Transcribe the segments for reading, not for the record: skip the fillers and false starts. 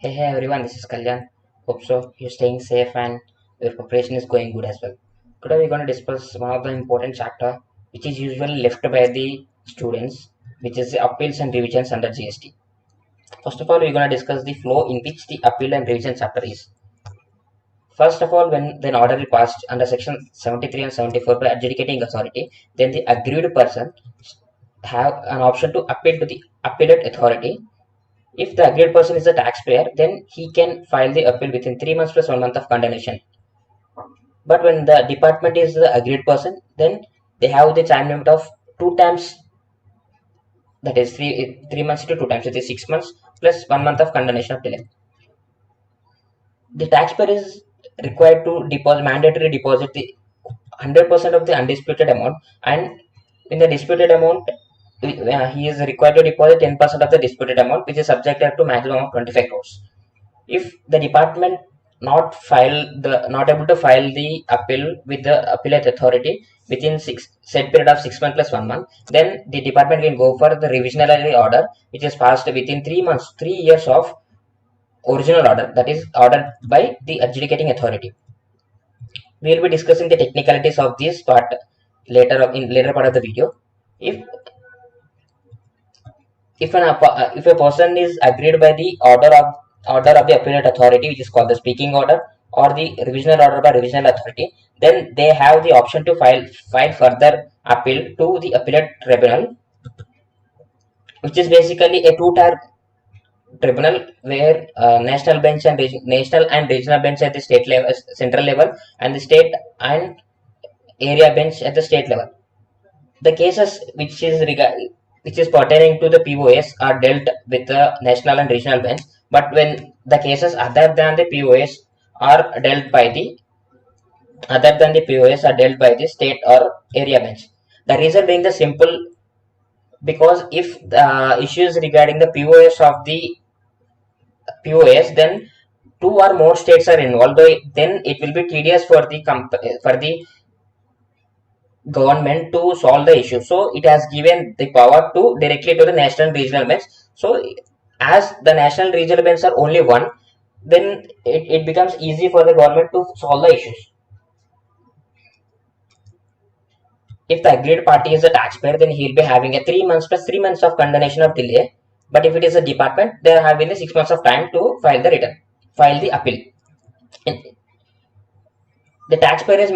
Hey everyone, this is Kalyan. Hope so. You're staying safe and your preparation is going good as well. Today we're going to discuss one of the important chapter which is usually left by the students, which is the appeals and revisions under GST. First of all, we're going to discuss the flow in which the appeal and revision chapter is. First of all, when an order is passed under section 73 and 74 by adjudicating authority, then the aggrieved person have an option to appeal to the appellate authority. If the aggrieved person is a taxpayer, then he can file the appeal within 3 months plus 1 month of condemnation. But when the department is the aggrieved person, then they have the time limit of 2 times, that is 3 months to 2 times, it is 6 months plus 1 month of condemnation of delay. The taxpayer is required to deposit, mandatory deposit the 100% of the undisputed amount, and in the disputed amount, he is required to deposit 10% of the disputed amount, which is subjected to maximum of 25 crores. If the department not able to file the appeal with the appellate authority within set period of 6 months plus 1 month, then the department can go for the revisionary order, which is passed within 3 months, 3 years of original order, that is ordered by the adjudicating authority. We will be discussing the technicalities of this part later part of the video. If a person is agreed by the order of the appellate authority, which is called the speaking order, or the revisional order by revisional authority, then they have the option to file further appeal to the appellate tribunal, which is basically a two-tier tribunal where national and regional bench at the state level, central level, and the state and area bench at the state level. The cases which is pertaining to the POS are dealt with the national and regional bench, but when the cases other than the POS are dealt by the state or area bench. The reason being the simple, because if the issues regarding the POS, then two or more states are involved, then it will be tedious for the government to solve the issue. So it has given the power to directly to the national and regional bench. So as the national and regional bench are only one, then it becomes easy for the government to solve the issues. If the aggrieved party is a taxpayer, then he will be having a 3 months plus 3 months of condemnation of delay. But if it is a department, they are having the 6 months of time to file the appeal. The taxpayer is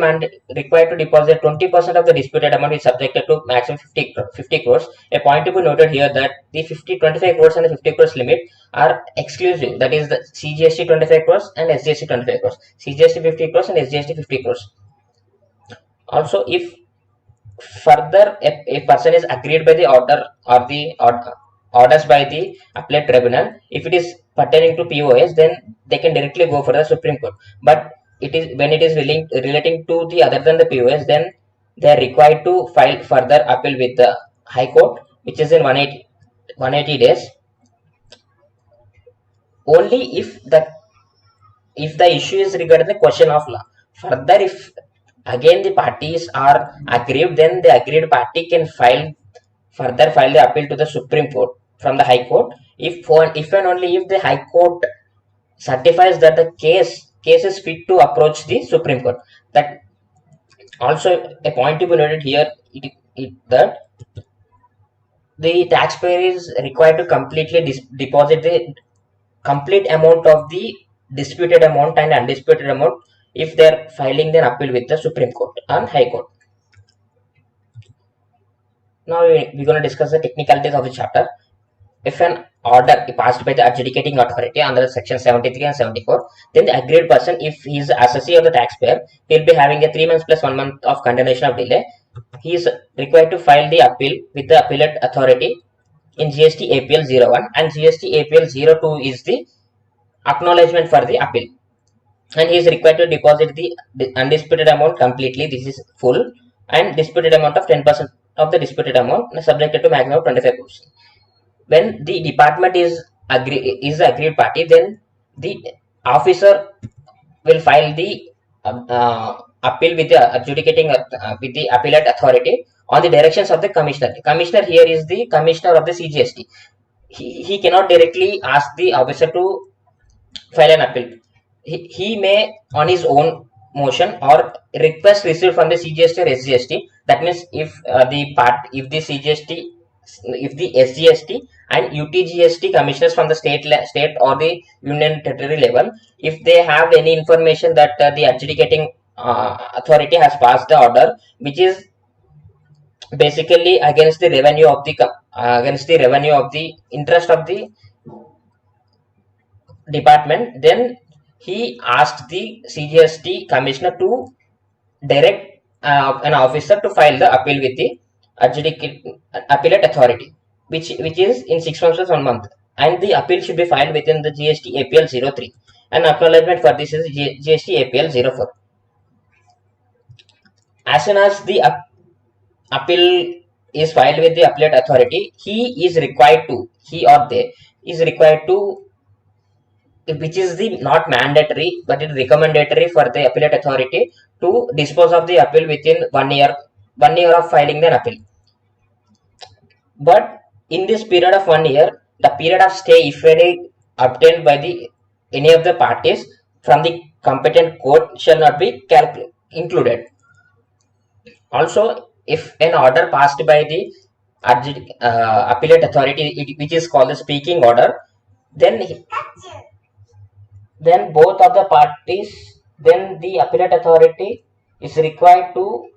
required to deposit 20% of the disputed amount is subjected to maximum 50 crores. A point to be noted here that the 25 crores and the 50 crores limit are exclusive. That is the CGST 25 crores and SGST 25 crores. CGST 50 crores and SGST 50 crores. Also, if further a person is agreed by the order or the orders by the appellate tribunal, if it is pertaining to POS, then they can directly go for the Supreme Court. But it is when it is relating to the other than the POS, then they are required to file further appeal with the High Court, which is in 180 days. Only if the issue is regarding the question of law. Further, if again the parties are aggrieved, then the aggrieved party can file the appeal to the Supreme Court from the High Court. If and only if the High Court certifies that the case is fit to approach the Supreme Court. That also a point to be noted here, that the taxpayer is required to completely deposit the complete amount of the disputed amount and undisputed amount if they are filing their appeal with the Supreme Court and High Court. Now we're going to discuss the technicalities of the chapter. If an order passed by the adjudicating authority under section 73 and 74, then the aggrieved person, if he is assessee of the taxpayer, he will be having a 3 months plus 1 month of condemnation of delay. He is required to file the appeal with the appellate authority in GST APL 01, and GST APL 02 is the acknowledgement for the appeal, and he is required to deposit the undisputed amount completely. This is full, and disputed amount of 10% of the disputed amount subjected to maximum 25%. When the department is the aggrieved party, then the officer will file the appeal with the adjudicating with the appellate authority on the directions of the commissioner. The commissioner here is the commissioner of the CGST. He cannot directly ask the officer to file an appeal. He may on his own motion or request received from the CGST or SGST. That means if the CGST, if the SGST and UTGST commissioners from the state or the union territory level, if they have any information that the adjudicating authority has passed the order which is basically against the revenue of the interest of the department, then he asked the CGST commissioner to direct an officer to file the appeal with the appellate authority, which is in 6 months or 1 month, and the appeal should be filed within the GST APL 03. And acknowledgement for this is GST APL 04. As soon as the appeal is filed with the appellate authority, he or they is required to, which is the not mandatory but it is recommendatory for the appellate authority to dispose of the appeal within 1 year of filing the appeal. But in this period of 1 year, the period of stay, if any obtained by any of the parties from the competent court, shall not be included. Also, if an order passed by the appellate authority, which is called the speaking order, then both of the parties, then the appellate authority is required to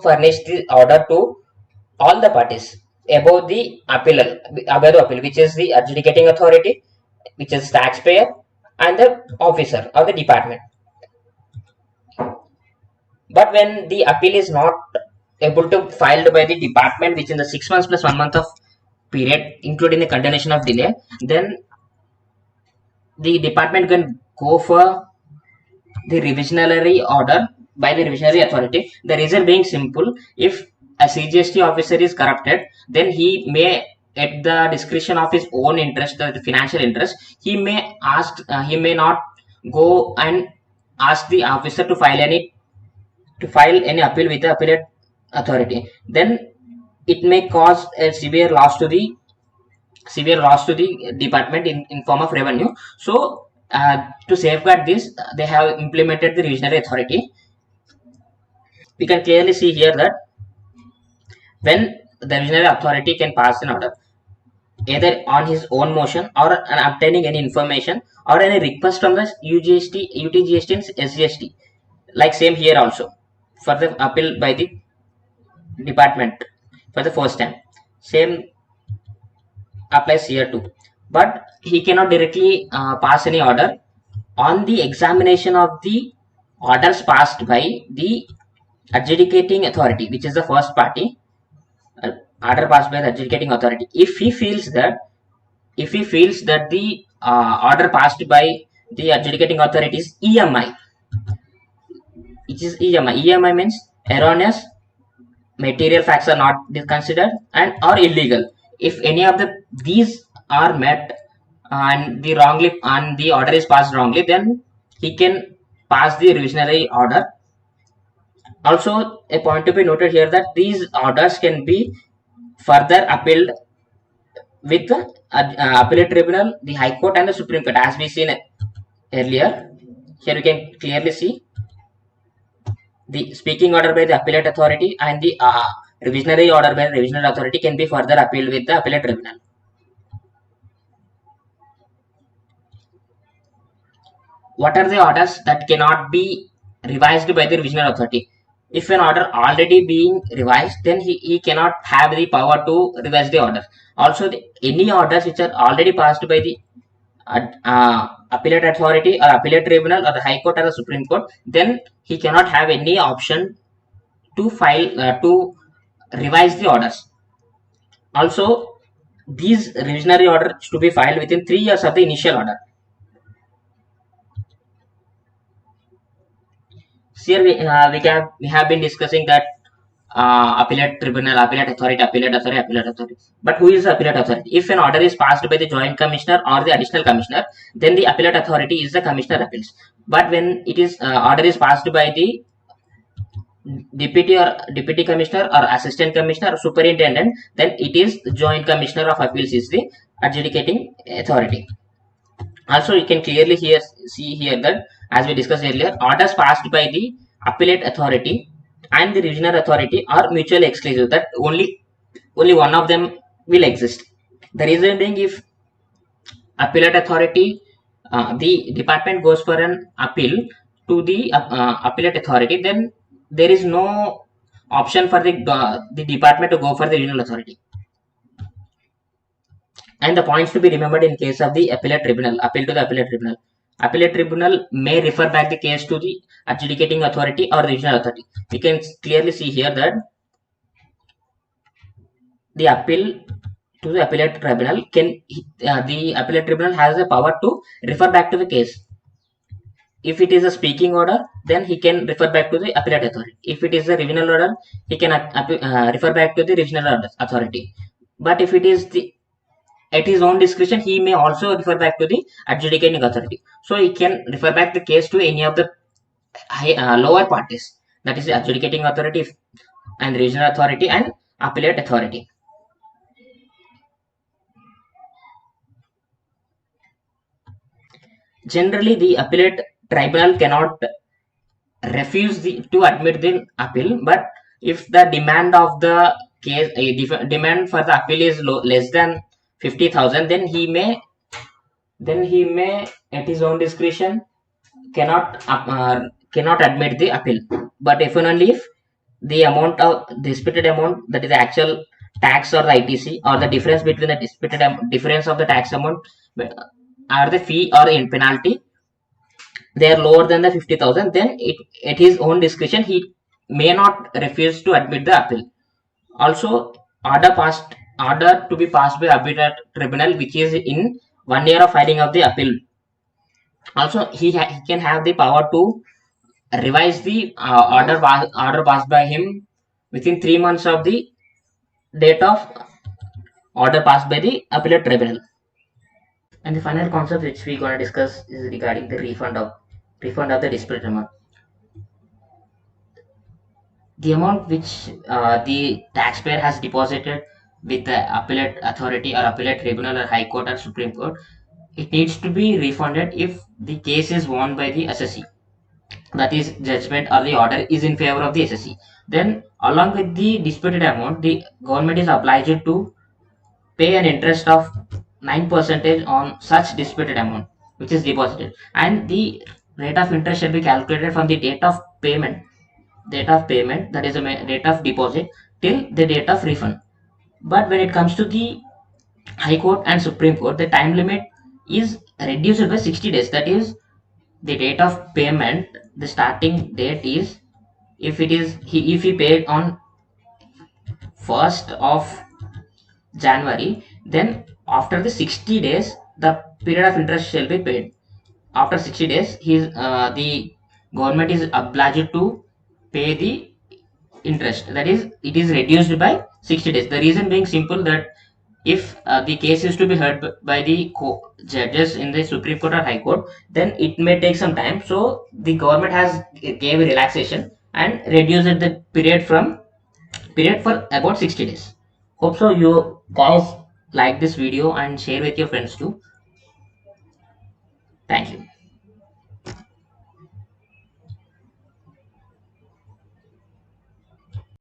furnish the order to all the parties above the appeal, which is the adjudicating authority, which is taxpayer, and the officer or the department. But when the appeal is not able to filed by the department within the 6 months plus 1 month of period, including the continuation of delay, then the department can go for the revisionary order by the revisionary authority. The reason being simple: if a CGST officer is corrupted, then he may, at the discretion of his own interest, the financial interest, he may not go and ask the officer to file any appeal with the appellate authority. Then it may cause a severe loss to the department in form of revenue. So to safeguard this, they have implemented the revisionary authority. We can clearly see here that when the revisionary authority can pass an order either on his own motion or obtaining any information or any request from the UTGST and SGST, like same here also for the appeal by the department for the first time, same applies here too. But he cannot directly pass any order on the examination of the orders passed by the adjudicating authority, which is the first party. Order passed by the adjudicating authority. If he feels that the order passed by the adjudicating authority is EMI, which is EMI means erroneous, material facts are not considered, and or illegal. If any of these are met and the order is passed wrongly, then he can pass the revisionary order. Also, a point to be noted here that these orders can be further appealed with the appellate tribunal, the High Court, and the Supreme Court, as we seen earlier. Here we can clearly see the speaking order by the appellate authority and the revisionary order by the revisionary authority can be further appealed with the appellate tribunal. What are the orders that cannot be revised by the revisionary authority? If an order already being revised, then he cannot have the power to revise the order. Also, any orders which are already passed by the appellate authority or appellate tribunal or the High Court or the Supreme Court, then he cannot have any option to file to revise the orders. Also, these revisionary orders to be filed within 3 years of the initial order. Here we have been discussing that appellate tribunal, appellate authority. But who is the appellate authority? If an order is passed by the joint commissioner or the additional commissioner, then the appellate authority is the commissioner appeals. But when it is order is passed by the deputy commissioner or assistant commissioner or superintendent, then it is the joint commissioner of appeals is the adjudicating authority. Also, you can clearly see here that, as we discussed earlier, orders passed by the appellate authority and the regional authority are mutually exclusive, that only one of them will exist. The reason being, if appellate authority, the department goes for an appeal to the appellate authority, then there is no option for the department to go for the regional authority. And the points to be remembered in case of the appellate tribunal, appeal to the appellate tribunal. Appellate tribunal may refer back the case to the adjudicating authority or regional authority. We can clearly see here that the appeal to the appellate tribunal the appellate tribunal has the power to refer back to the case. If it is a speaking order, then he can refer back to the appellate authority. If it is a regional order, he can refer back to the regional authority. But if it is at his own discretion, he may also refer back to the adjudicating authority. So he can refer back the case to any of the lower parties, that is the adjudicating authority and regional authority and appellate authority. Generally, the appellate tribunal cannot refuse to admit the appeal, but if the demand of the case, demand for the appeal is less than 50,000, then he may at his own discretion cannot admit the appeal. But if and only if the amount of disputed amount, that is the actual tax or the ITC, or the difference between the difference of the tax amount or the fee or in penalty, they are lower than the 50,000, then at his own discretion he may not refuse to admit the appeal. Also, order to be passed by appellate tribunal which is in 1 year of filing of the appeal. Also, he can have the power to revise the order passed by him within 3 months of the date of order passed by the appellate tribunal. And the final concept which we gonna discuss is regarding the refund of the disputed amount. The amount which the taxpayer has deposited with the appellate authority or appellate tribunal or high court or supreme court, it needs to be refunded if the case is won by the assessee, that is judgment or the order is in favor of the assessee. Then along with the disputed amount, the government is obliged to pay an interest of 9% on such disputed amount which is deposited, and the rate of interest shall be calculated from the date of payment, that is the date of deposit, till the date of refund. But when it comes to the high court and supreme court, the time limit is reduced by 60 days. That is, the date of payment, the starting date is, if he paid on 1st of January, then after the 60 days the period of interest shall be paid. After 60 days, the government is obliged to pay the interest, that is, it is reduced by 60 days. The reason being simple, that if the case is to be heard by the judges in the supreme court or high court, then it may take some time. So the government has gave a relaxation and reduced the period for about 60 days. Hope so you guys like this video and share with your friends too. Thank you.